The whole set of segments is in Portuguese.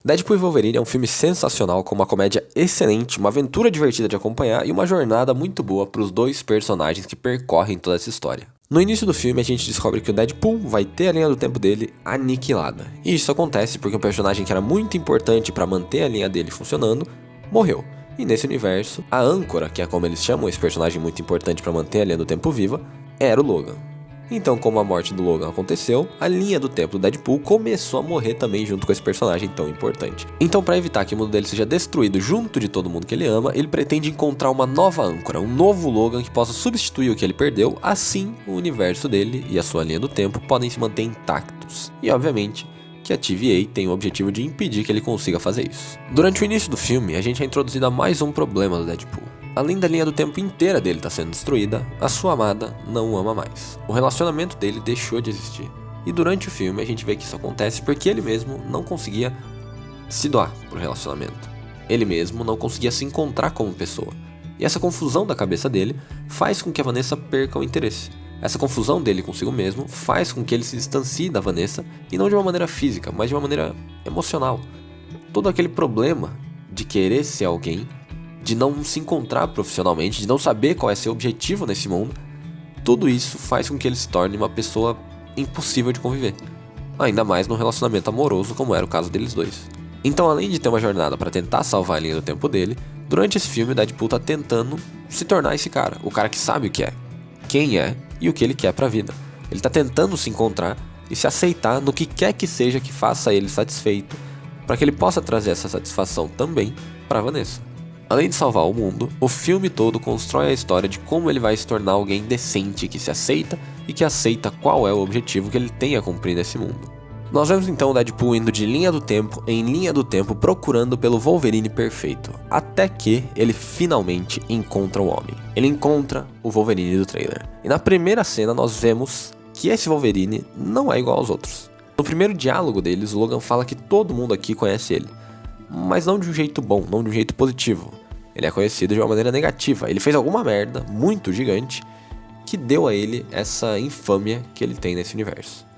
Deadpool e Wolverine é um filme sensacional, com uma comédia excelente, uma aventura divertida de acompanhar e uma jornada muito boa para os dois personagens que percorrem toda essa história. No início do filme, a gente descobre que o Deadpool vai ter a linha do tempo dele aniquilada. E isso acontece porque um personagem que era muito importante para manter a linha dele funcionando, morreu. E nesse universo, a âncora, que é como eles chamam esse personagem muito importante para manter a linha do tempo viva, era o Logan. Então, como a morte do Logan aconteceu, a linha do tempo do Deadpool começou a morrer também junto com esse personagem tão importante. Então, para evitar que o mundo dele seja destruído junto de todo mundo que ele ama, ele pretende encontrar uma nova âncora, um novo Logan que possa substituir o que ele perdeu, assim o universo dele e a sua linha do tempo podem se manter intactos. E, obviamente, que a TVA tem o objetivo de impedir que ele consiga fazer isso. Durante o início do filme, a gente é introduzido a mais um problema do Deadpool. Além da linha do tempo inteira dele estar sendo destruída, a sua amada não o ama mais. O relacionamento dele deixou de existir. E durante o filme a gente vê que isso acontece porque ele mesmo não conseguia se doar pro relacionamento. Ele mesmo não conseguia se encontrar como pessoa. E essa confusão da cabeça dele faz com que a Vanessa perca o interesse. Essa confusão dele consigo mesmo faz com que ele se distancie da Vanessa, e não de uma maneira física, mas de uma maneira emocional. Todo aquele problema de querer ser alguém, de não se encontrar profissionalmente, de não saber qual é seu objetivo nesse mundo, tudo isso faz com que ele se torne uma pessoa impossível de conviver. Ainda mais num relacionamento amoroso como era o caso deles dois. Então, além de ter uma jornada para tentar salvar a linha do tempo dele, durante esse filme o Deadpool tá tentando se tornar esse cara, o cara que sabe o que é, quem é e o que ele quer pra vida. Ele tá tentando se encontrar e se aceitar no que quer que seja que faça ele satisfeito, para que ele possa trazer essa satisfação também pra Vanessa. Além de salvar o mundo, o filme todo constrói a história de como ele vai se tornar alguém decente, que se aceita e que aceita qual é o objetivo que ele tem a cumprir nesse mundo. Nós vemos então o Deadpool indo de linha do tempo em linha do tempo procurando pelo Wolverine perfeito, até que ele finalmente encontra o homem. Ele encontra o Wolverine do trailer. E na primeira cena nós vemos que esse Wolverine não é igual aos outros. No primeiro diálogo deles, o Logan fala que todo mundo aqui conhece ele, mas não de um jeito bom, não de um jeito positivo. Ele é conhecido de uma maneira negativa. Ele fez alguma merda muito gigante que deu a ele essa infâmia que ele tem nesse universo.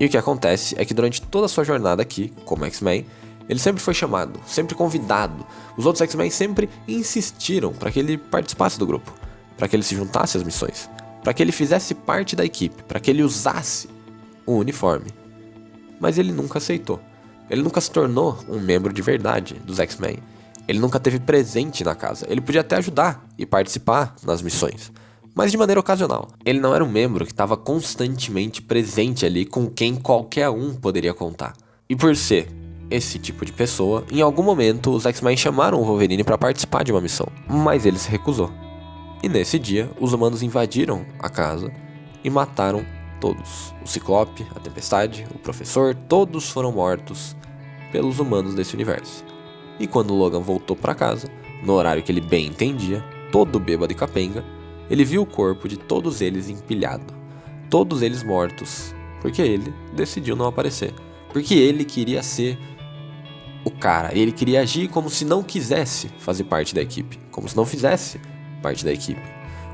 E o que acontece é que durante toda a sua jornada aqui, como X-Men, ele sempre foi chamado, sempre convidado. Os outros X-Men sempre insistiram para que ele participasse do grupo, para que ele se juntasse às missões, para que ele fizesse parte da equipe, para que ele usasse o uniforme. Mas ele nunca aceitou. Ele nunca se tornou um membro de verdade dos X-Men. Ele nunca esteve presente na casa. Ele podia até ajudar e participar nas missões, mas de maneira ocasional. Ele não era um membro que estava constantemente presente ali com quem qualquer um poderia contar. E por ser esse tipo de pessoa, em algum momento os X-Men chamaram o Wolverine para participar de uma missão, mas ele se recusou. E nesse dia, os humanos invadiram a casa e mataram todos. O Ciclope, a Tempestade, o Professor, todos foram mortos pelos humanos desse universo. E quando Logan voltou para casa, no horário que ele bem entendia, todo bêbado e capenga, ele viu o corpo de todos eles empilhado, todos eles mortos, porque ele decidiu não aparecer, porque ele queria ser o cara, ele queria agir como se não quisesse fazer parte da equipe, como se não fizesse parte da equipe.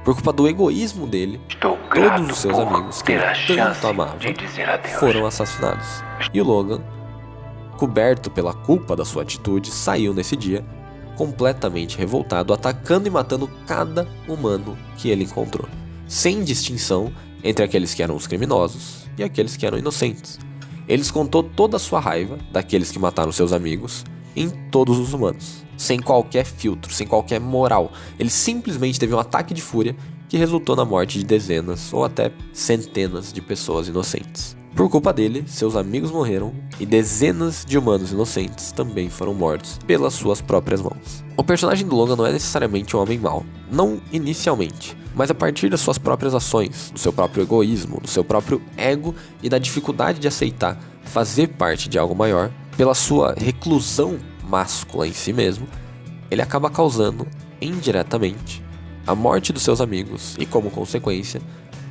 Por culpa do egoísmo dele, todos os seus amigos que ele tanto amava foram assassinados. E o Logan, coberto pela culpa da sua atitude, saiu nesse dia completamente revoltado, atacando e matando cada humano que ele encontrou, sem distinção entre aqueles que eram os criminosos e aqueles que eram inocentes. Ele descontou toda a sua raiva daqueles que mataram seus amigos em todos os humanos, sem qualquer filtro, sem qualquer moral. Ele simplesmente teve um ataque de fúria que resultou na morte de dezenas ou até centenas de pessoas inocentes. Por culpa dele, seus amigos morreram e dezenas de humanos inocentes também foram mortos pelas suas próprias mãos. O personagem do Logan não é necessariamente um homem mau, não inicialmente, mas a partir das suas próprias ações, do seu próprio egoísmo, do seu próprio ego e da dificuldade de aceitar fazer parte de algo maior, pela sua reclusão máscula em si mesmo, ele acaba causando, indiretamente, a morte dos seus amigos e, como consequência,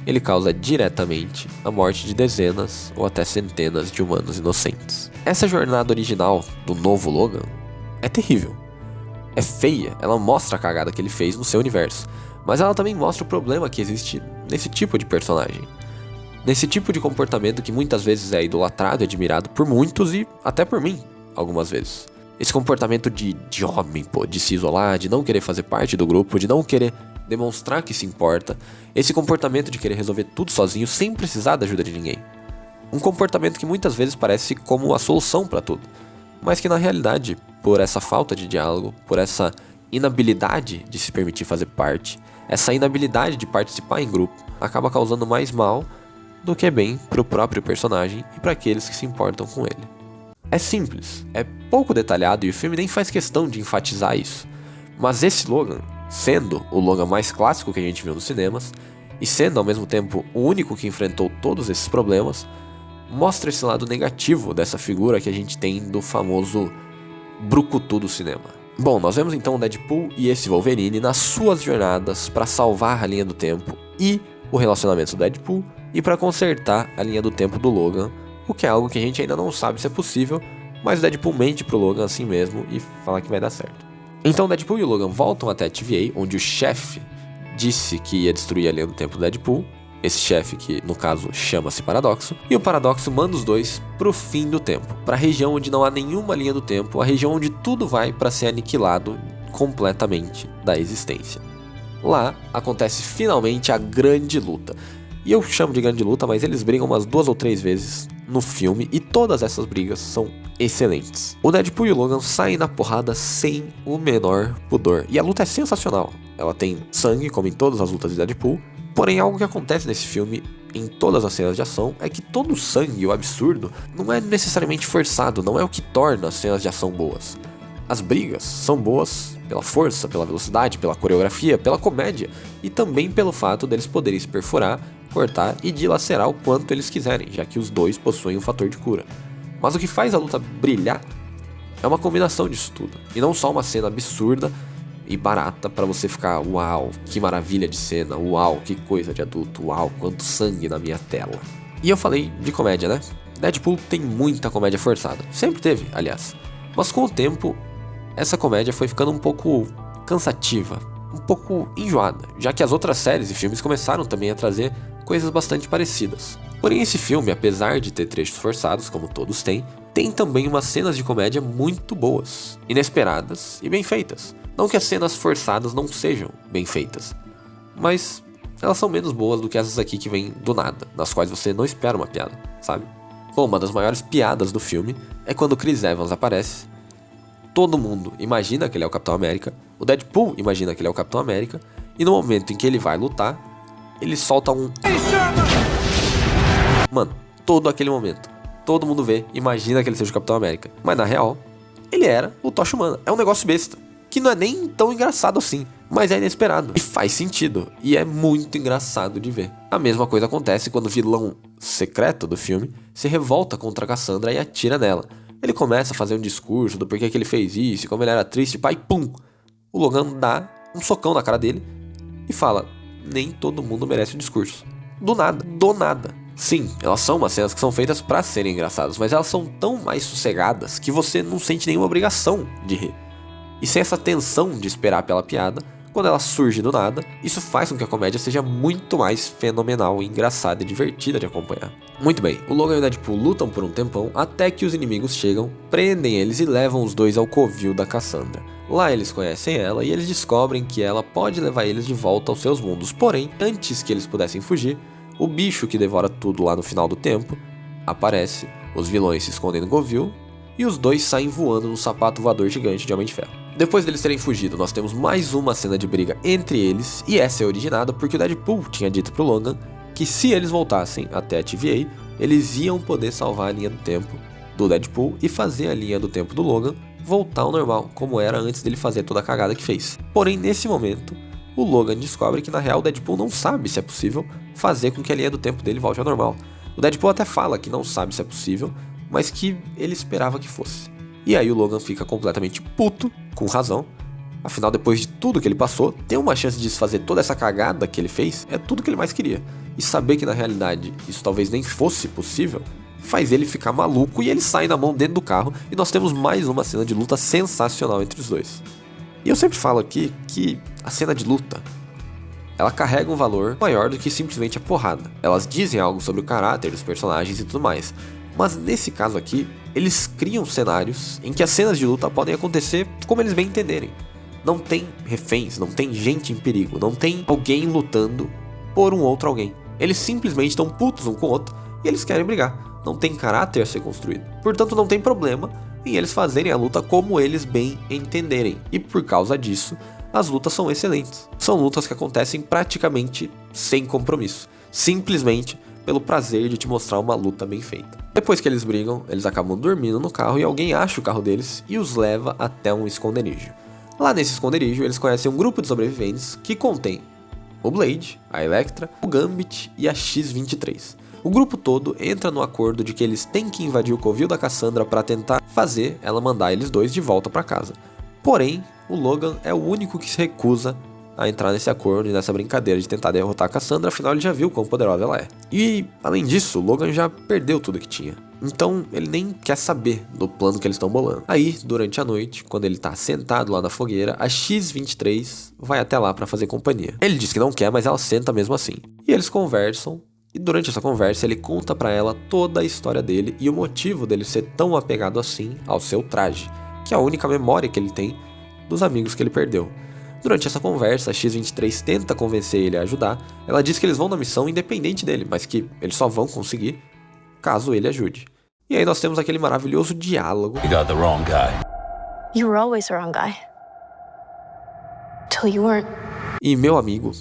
ele causa diretamente a morte de dezenas ou até centenas de humanos inocentes. Essa jornada original do novo Logan é terrível. É feia, ela mostra a cagada que ele fez no seu universo, mas ela também mostra o problema que existe nesse tipo de personagem. Nesse tipo de comportamento que muitas vezes é idolatrado e admirado por muitos e até por mim. algumas vezes. Esse comportamento de homem, pô, de se isolar, de não querer fazer parte do grupo, de não querer demonstrar que se importa. Esse comportamento de querer resolver tudo sozinho sem precisar da ajuda de ninguém. Um comportamento que muitas vezes parece como a solução para tudo, mas que na realidade, por essa falta de diálogo, por essa inabilidade de se permitir fazer parte, essa inabilidade de participar em grupo, acaba causando mais mal do que bem pro próprio personagem e para aqueles que se importam com ele. É simples, é pouco detalhado e o filme nem faz questão de enfatizar isso, mas esse Logan, sendo o Logan mais clássico que a gente viu nos cinemas, e sendo ao mesmo tempo o único que enfrentou todos esses problemas, mostra esse lado negativo dessa figura que a gente tem do famoso brucutu do cinema. Bom, nós vemos então o Deadpool e esse Wolverine nas suas jornadas para salvar a linha do tempo e o relacionamento do Deadpool e para consertar a linha do tempo do Logan, o que é algo que a gente ainda não sabe se é possível, mas o Deadpool mente pro Logan assim mesmo e fala que vai dar certo. Então o Deadpool e o Logan voltam até a TVA, onde o chefe disse que ia destruir a linha do tempo do Deadpool, esse chefe que no caso chama-se Paradoxo, e o Paradoxo manda os dois pro fim do tempo, pra região onde não há nenhuma linha do tempo, a região onde tudo vai para ser aniquilado completamente da existência. Lá acontece finalmente a grande luta. E eu chamo de grande luta, mas eles brigam umas 2 ou 3 vezes no filme e todas essas brigas são excelentes. O Deadpool e o Logan saem na porrada sem o menor pudor. E a luta é sensacional. Ela tem sangue, como em todas as lutas de Deadpool. Porém, algo que acontece nesse filme, em todas as cenas de ação, é que todo o sangue, o absurdo, não é necessariamente forçado, não é o que torna as cenas de ação boas. As brigas são boas pela força, pela velocidade, pela coreografia, pela comédia e também pelo fato deles poderem se perfurar, cortar e dilacerar o quanto eles quiserem, já que os dois possuem um fator de cura. Mas o que faz a luta brilhar é uma combinação disso tudo, e não só uma cena absurda e barata pra você ficar, uau, que maravilha de cena, uau, que coisa de adulto, uau, quanto sangue na minha tela. E eu falei de comédia, né? Deadpool tem muita comédia forçada, sempre teve, aliás. Mas com o tempo, essa comédia foi ficando um pouco cansativa, um pouco enjoada, já que as outras séries e filmes começaram também a trazer coisas bastante parecidas. Porém, esse filme, apesar de ter trechos forçados, como todos têm, tem também umas cenas de comédia muito boas, inesperadas e bem feitas. Não que as cenas forçadas não sejam bem feitas, mas elas são menos boas do que essas aqui que vêm do nada, nas quais você não espera uma piada, sabe? Bom, uma das maiores piadas do filme é quando o Chris Evans aparece. Todo mundo imagina que ele é o Capitão América, o Deadpool imagina que ele é o Capitão América, e no momento em que ele vai lutar, ele solta um... Mano, todo aquele momento, todo mundo vê, imagina que ele seja o Capitão América, mas na real, ele era o Tocha Humana. É um negócio besta, que não é nem tão engraçado assim, mas é inesperado, e faz sentido, e é muito engraçado de ver. A mesma coisa acontece quando o vilão secreto do filme se revolta contra a Cassandra e atira nela. Ele começa a fazer um discurso do porquê que ele fez isso, como ele era triste, pai, pum! O Logan dá um socão na cara dele e fala, nem todo mundo merece um discurso. Do nada. Sim, elas são umas cenas que são feitas pra serem engraçadas, mas elas são tão mais sossegadas que você não sente nenhuma obrigação de rir. E sem essa tensão de esperar pela piada, quando ela surge do nada, isso faz com que a comédia seja muito mais fenomenal, engraçada e divertida de acompanhar. Muito bem, o Logan e o Deadpool lutam por um tempão até que os inimigos chegam, prendem eles e levam os dois ao covil da Cassandra. Lá eles conhecem ela e eles descobrem que ela pode levar eles de volta aos seus mundos. Porém, antes que eles pudessem fugir, o bicho que devora tudo lá no final do tempo aparece, os vilões se escondem no covil e os dois saem voando no sapato voador gigante de Homem de Ferro. Depois deles terem fugido, nós temos mais uma cena de briga entre eles, e essa é originada porque o Deadpool tinha dito pro Logan que se eles voltassem até a TVA, eles iam poder salvar a linha do tempo do Deadpool e fazer a linha do tempo do Logan voltar ao normal, como era antes dele fazer toda a cagada que fez. Porém, nesse momento, o Logan descobre que na real o Deadpool não sabe se é possível fazer com que a linha do tempo dele volte ao normal. O Deadpool até fala que não sabe se é possível, mas que ele esperava que fosse. E aí o Logan fica completamente puto, com razão. Afinal, depois de tudo que ele passou, ter uma chance de desfazer toda essa cagada que ele fez é tudo que ele mais queria. E saber que na realidade isso talvez nem fosse possível, faz ele ficar maluco e ele sai na mão dentro do carro e nós temos mais uma cena de luta sensacional entre os dois. E eu sempre falo aqui que a cena de luta, ela carrega um valor maior do que simplesmente a porrada. Elas dizem algo sobre o caráter dos personagens e tudo mais. Mas nesse caso aqui, eles criam cenários em que as cenas de luta podem acontecer como eles bem entenderem. Não tem reféns, não tem gente em perigo, não tem alguém lutando por um outro alguém. Eles simplesmente estão putos um com o outro e eles querem brigar. Não tem caráter a ser construído. Portanto, não tem problema em eles fazerem a luta como eles bem entenderem. E por causa disso, as lutas são excelentes. São lutas que acontecem praticamente sem compromisso. Simplesmente pelo prazer de te mostrar uma luta bem feita. Depois que eles brigam, eles acabam dormindo no carro e alguém acha o carro deles e os leva até um esconderijo. Lá nesse esconderijo, eles conhecem um grupo de sobreviventes que contém o Blade, a Elektra, o Gambit e a X-23. O grupo todo entra no acordo de que eles têm que invadir o covil da Cassandra para tentar fazer ela mandar eles dois de volta para casa. Porém, o Logan é o único que se recusa a entrar nesse acordo e nessa brincadeira de tentar derrotar a Cassandra, afinal ele já viu quão poderosa ela é. E, além disso, o Logan já perdeu tudo que tinha. Então, ele nem quer saber do plano que eles estão bolando. Aí, durante a noite, quando ele tá sentado lá na fogueira, a X-23 vai até lá para fazer companhia. Ele diz que não quer, mas ela senta mesmo assim. E eles conversam. E durante essa conversa ele conta pra ela toda a história dele e o motivo dele ser tão apegado assim ao seu traje, que é a única memória que ele tem dos amigos que ele perdeu. Durante essa conversa, a X-23 tenta convencer ele a ajudar. Ela diz que eles vão na missão independente dele, mas que eles só vão conseguir caso ele ajude. E aí nós temos aquele maravilhoso diálogo. You got the wrong guy. You were always the wrong guy. Till you weren't. E meu amigo,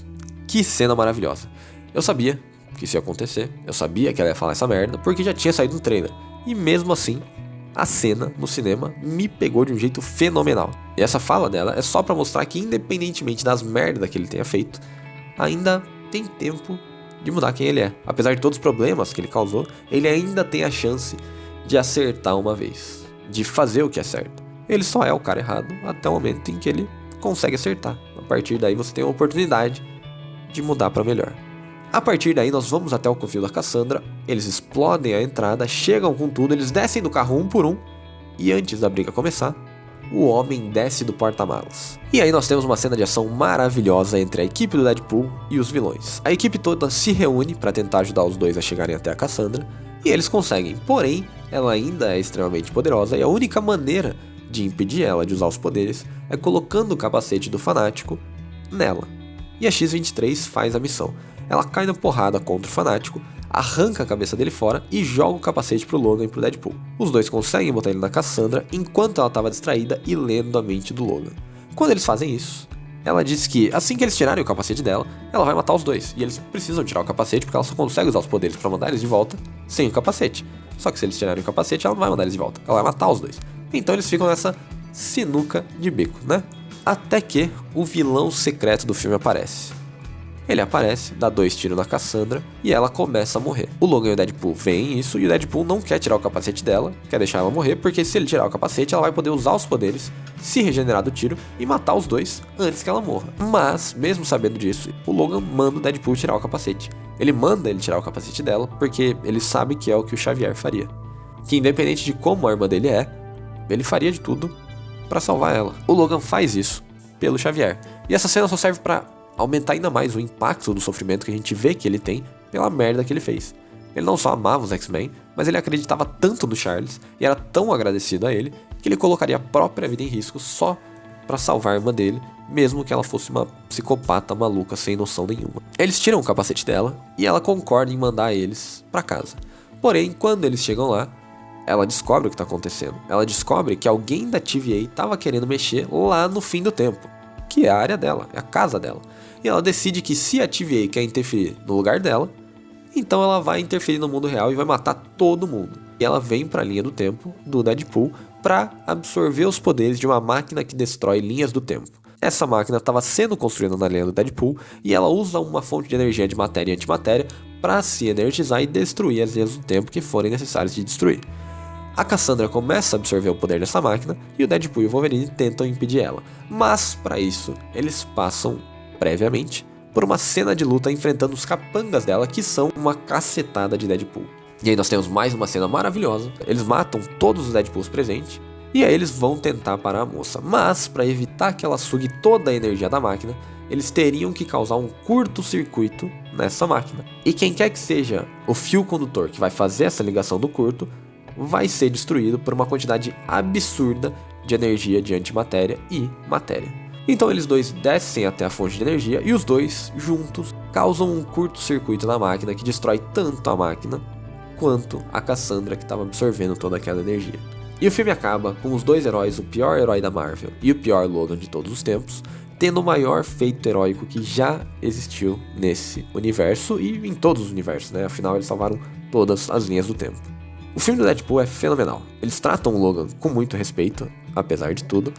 que cena maravilhosa. Eu sabia que isso ia acontecer, eu sabia que ela ia falar essa merda, porque já tinha saído no trailer. E mesmo assim, a cena no cinema me pegou de um jeito fenomenal. E essa fala dela é só pra mostrar que, independentemente das merdas que ele tenha feito, ainda tem tempo de mudar quem ele é. Apesar de todos os problemas que ele causou, ele ainda tem a chance de acertar uma vez, de fazer o que é certo. Ele só é o cara errado até o momento em que ele consegue acertar. A partir daí você tem a oportunidade de mudar pra melhor. A partir daí nós vamos até o covil da Cassandra, eles explodem a entrada, chegam com tudo, eles descem do carro um por um, e antes da briga começar, o homem desce do porta-malas. E aí nós temos uma cena de ação maravilhosa entre a equipe do Deadpool e os vilões. A equipe toda se reúne para tentar ajudar os dois a chegarem até a Cassandra, e eles conseguem, porém, ela ainda é extremamente poderosa e a única maneira de impedir ela de usar os poderes é colocando o capacete do fanático nela. E a X-23 faz a missão. Ela cai na porrada contra o fanático, arranca a cabeça dele fora e joga o capacete pro Logan e pro Deadpool. Os dois conseguem botar ele na Cassandra enquanto ela estava distraída e lendo a mente do Logan. Quando eles fazem isso, ela diz que assim que eles tirarem o capacete dela, ela vai matar os dois. E eles precisam tirar o capacete porque ela só consegue usar os poderes para mandar eles de volta sem o capacete. Só que se eles tirarem o capacete, ela não vai mandar eles de volta, ela vai matar os dois. Então eles ficam nessa sinuca de bico, né? Até que o vilão secreto do filme aparece. Ele aparece, dá 2 tiros na Cassandra e ela começa a morrer. O Logan e o Deadpool veem isso e o Deadpool não quer tirar o capacete dela, quer deixar ela morrer, porque se ele tirar o capacete ela vai poder usar os poderes, se regenerar do tiro e matar os dois antes que ela morra. Mas, mesmo sabendo disso, o Logan manda o Deadpool tirar o capacete. Ele manda ele tirar o capacete dela porque ele sabe que é o que o Xavier faria. Que independente de como a arma dele é, ele faria de tudo pra salvar ela. O Logan faz isso pelo Xavier. E essa cena só serve pra aumentar ainda mais o impacto do sofrimento que a gente vê que ele tem pela merda que ele fez. Ele não só amava os X-Men, mas ele acreditava tanto no Charles e era tão agradecido a ele que ele colocaria a própria vida em risco só pra salvar a irmã dele, mesmo que ela fosse uma psicopata maluca sem noção nenhuma. Eles tiram o capacete dela e ela concorda em mandar eles pra casa. Porém, quando eles chegam lá, ela descobre o que tá acontecendo. Ela descobre que alguém da TVA tava querendo mexer lá no fim do tempo, que é a área dela, é a casa dela. E ela decide que se a TVA quer interferir no lugar dela, então ela vai interferir no mundo real e vai matar todo mundo. E ela vem pra linha do tempo do Deadpool pra absorver os poderes de uma máquina que destrói linhas do tempo. Essa máquina estava sendo construída na linha do Deadpool e ela usa uma fonte de energia de matéria e antimatéria para se energizar e destruir as linhas do tempo que forem necessárias de destruir. A Cassandra começa a absorver o poder dessa máquina e o Deadpool e o Wolverine tentam impedir ela. Mas, para isso, eles passam, previamente, por uma cena de luta enfrentando os capangas dela, que são uma cacetada de Deadpool. E aí nós temos mais uma cena maravilhosa, eles matam todos os Deadpools presentes, e aí eles vão tentar parar a moça. Mas, para evitar que ela sugue toda a energia da máquina, eles teriam que causar um curto-circuito nessa máquina. E quem quer que seja o fio condutor que vai fazer essa ligação do curto, vai ser destruído por uma quantidade absurda de energia de antimatéria e matéria. Então eles dois descem até a fonte de energia e os dois, juntos, causam um curto-circuito na máquina que destrói tanto a máquina quanto a Cassandra que estava absorvendo toda aquela energia. E o filme acaba com os dois heróis, o pior herói da Marvel e o pior Logan de todos os tempos, tendo o maior feito heróico que já existiu nesse universo e em todos os universos, né? Afinal, eles salvaram todas as linhas do tempo. O filme do Deadpool é fenomenal. Eles tratam o Logan com muito respeito, apesar de tudo.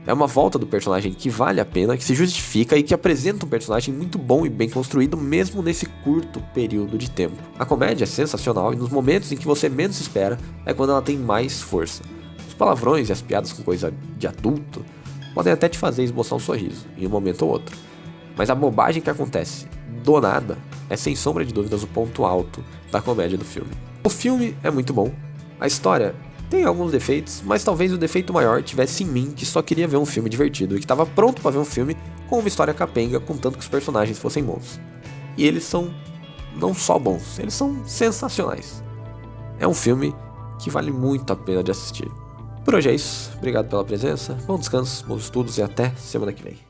É uma volta do personagem que vale a pena, que se justifica e que apresenta um personagem muito bom e bem construído, mesmo nesse curto período de tempo. A comédia é sensacional e nos momentos em que você menos espera é quando ela tem mais força. Os palavrões e as piadas com coisa de adulto podem até te fazer esboçar um sorriso, em um momento ou outro. Mas a bobagem que acontece do nada é sem sombra de dúvidas o ponto alto da comédia do filme. O filme é muito bom, a história tem alguns defeitos, mas talvez o defeito maior tivesse em mim, que só queria ver um filme divertido e que estava pronto para ver um filme com uma história capenga, contanto que os personagens fossem bons. E eles são não só bons, eles são sensacionais. É um filme que vale muito a pena de assistir. Por hoje é isso, obrigado pela presença, bom descanso, bons estudos e até semana que vem.